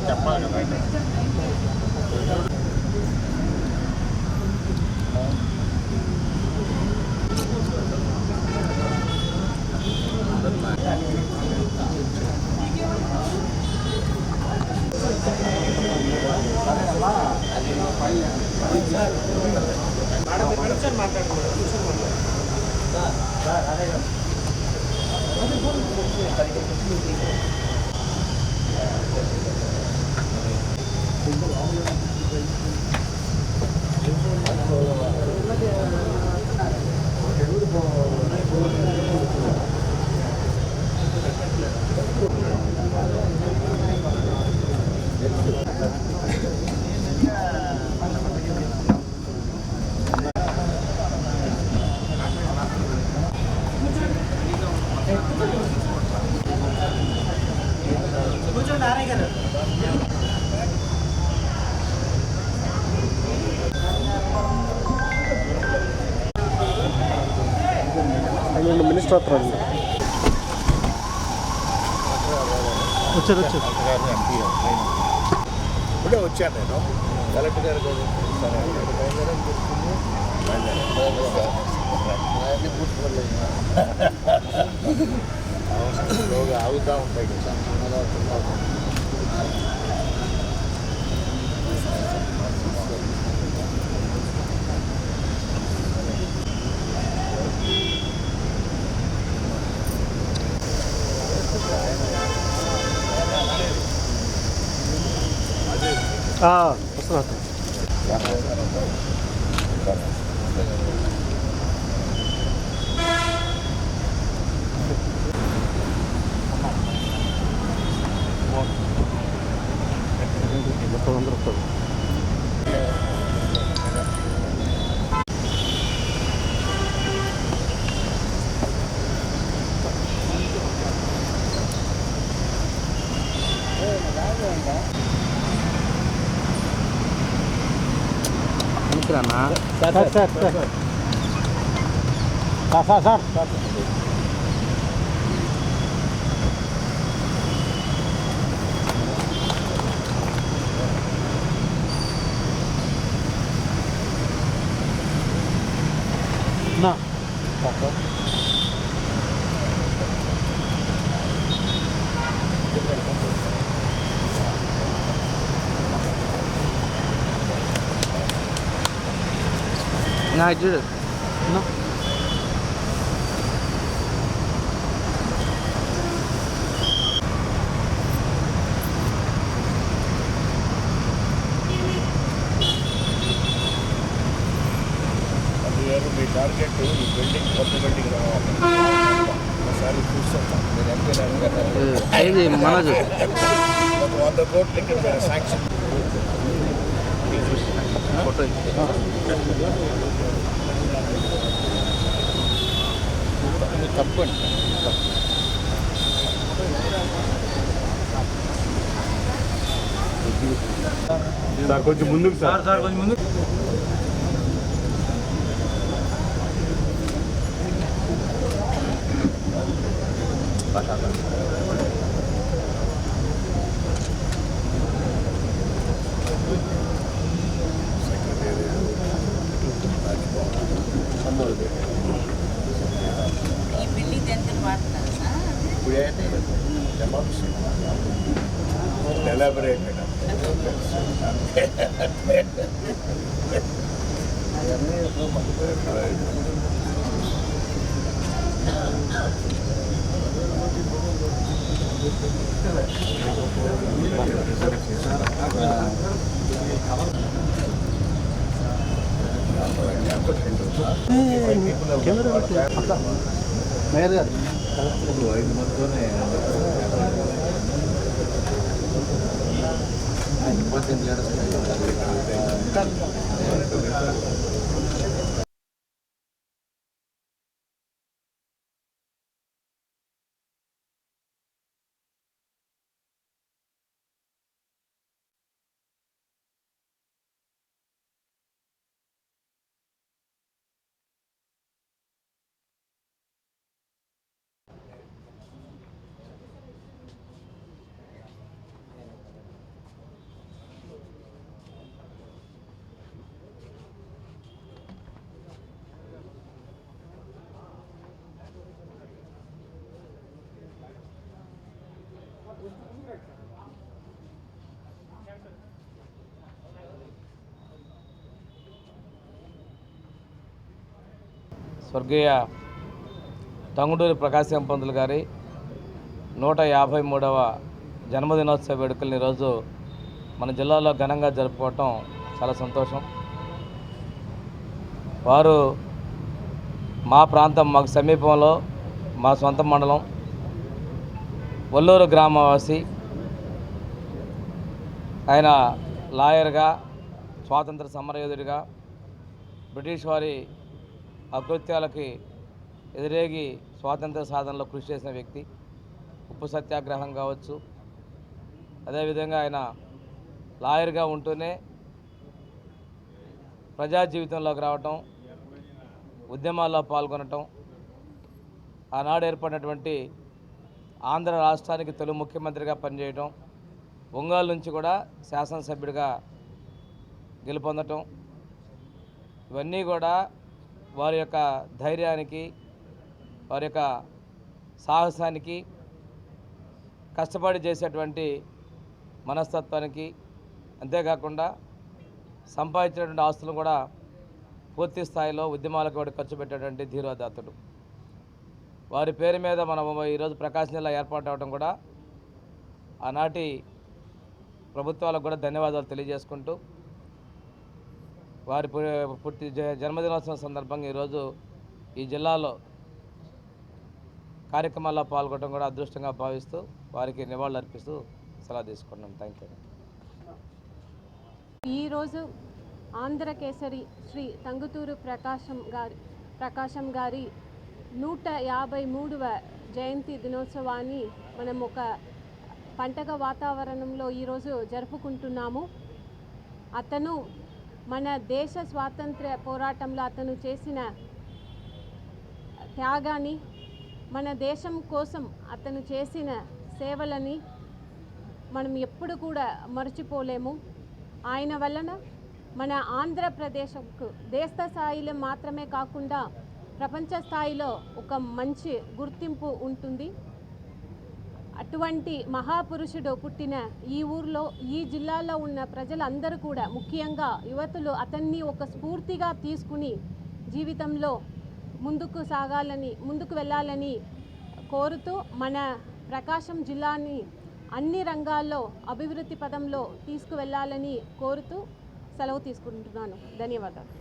చెప్పాలి కదా. మినిస్టర్ వస్తారు వచ్చారు ఇప్పుడే వచ్చాను నేను కలెక్టర్ గారు ఆగుతూ ఉంటాయి కదా. వస్తున్నా మొత్తం అందరూ వస్తారు. Sir sir sir sir sir sir నా No, I did it. No. Me target ఈ బిల్డింగ్ కొత్త బిల్డింగ్ రావాలి. ఒకసారి చూస్తాం మీరు ఇది మనది 100 కోట్లు ఇక్కడ శాంక్షన్ ఫోటో తప్పండి. సార్ కొంచెం ముందుకు సార్ సార్ కొంచెం ముందు elaborated. మేయర్ గారు 5 మందితోనే స్వర్గీయ టంగుటూరి ప్రకాశం పంతులు గారి 153వ జన్మదినోత్సవ వేడుకలను ఈరోజు మన జిల్లాలో ఘనంగా జరుపుకోవటం చాలా సంతోషం. వారు మా ప్రాంతం, మాకు సమీపంలో మా సొంత మండలం వల్లూరు గ్రామవాసి. ఆయన లాయర్గా, స్వాతంత్ర సమరయోధుడిగా, బ్రిటిష్ వారి అకృత్యాలకి ఎదురేగి స్వాతంత్ర సాధనలో కృషి చేసిన వ్యక్తి. ఉప్పు సత్యాగ్రహం కావచ్చు, అదేవిధంగా ఆయన లాయర్గా ఉంటూనే ప్రజా జీవితంలోకి రావటం, ఉద్యమాల్లో పాల్గొనటం, ఆనాడు ఏర్పడినటువంటి ఆంధ్ర రాష్ట్రానికి తొలి ముఖ్యమంత్రిగా పనిచేయటం, ఒంగోలు నుంచి కూడా శాసనసభ్యుడిగా గెలుపొందటం, ఇవన్నీ కూడా వారి యొక్క ధైర్యానికి, వారి యొక్క సాహసానికి, కష్టపడి చేసేటువంటి మనస్తత్వానికి, అంతేకాకుండా సంపాదించినటువంటి ఆస్తులను కూడా పూర్తి స్థాయిలో ఉద్యమాలకు కూడా ఖర్చు పెట్టేటువంటి ధీరోదాత్తుడు. వారి పేరు మీద మనం ఈరోజు ప్రకాశం జిల్లా ఏర్పాటు అవడం కూడా ఆనాటి ప్రభుత్వాలకు కూడా ధన్యవాదాలు తెలియజేసుకుంటూ, వారి పూర్తి జన్మదినోత్సవం సందర్భంగా ఈరోజు ఈ జిల్లాలో కార్యక్రమాల్లో పాల్గొనడం కూడా అదృష్టంగా భావిస్తూ వారికి నివాళులు అర్పిస్తూ సలహా తీసుకున్నాం. Thank you. ఈరోజు ఆంధ్రకేసరి శ్రీ టంగుటూరి ప్రకాశం గారి 153వ జయంతి దినోత్సవాన్ని మనం ఒక పండగ వాతావరణంలో ఈరోజు జరుపుకుంటున్నాము. అతను మన దేశ స్వాతంత్ర్య పోరాటంలో అతను చేసిన త్యాగాన్ని, మన దేశం కోసం అతను చేసిన సేవలని మనం ఎప్పుడు కూడా మర్చిపోలేము. ఆయన వలన మన ఆంధ్రప్రదేశ్కు దేశ స్థాయిలో మాత్రమే కాకుండా ప్రపంచ స్థాయిలో ఒక మంచి గుర్తింపు ఉంటుంది. అటువంటి మహాపురుషుడు పుట్టిన ఈ ఊర్లో, ఈ జిల్లాలో ఉన్న ప్రజలందరూ కూడా, ముఖ్యంగా యువతులు అతన్ని ఒక స్ఫూర్తిగా తీసుకుని జీవితంలో ముందుకు వెళ్ళాలని కోరుతూ మన ప్రకాశం జిల్లాని అన్ని రంగాల్లో అభివృద్ధి పదంలో తీసుకువెళ్ళాలని కోరుతూ సెలవు తీసుకుంటున్నాను. ధన్యవాదాలు.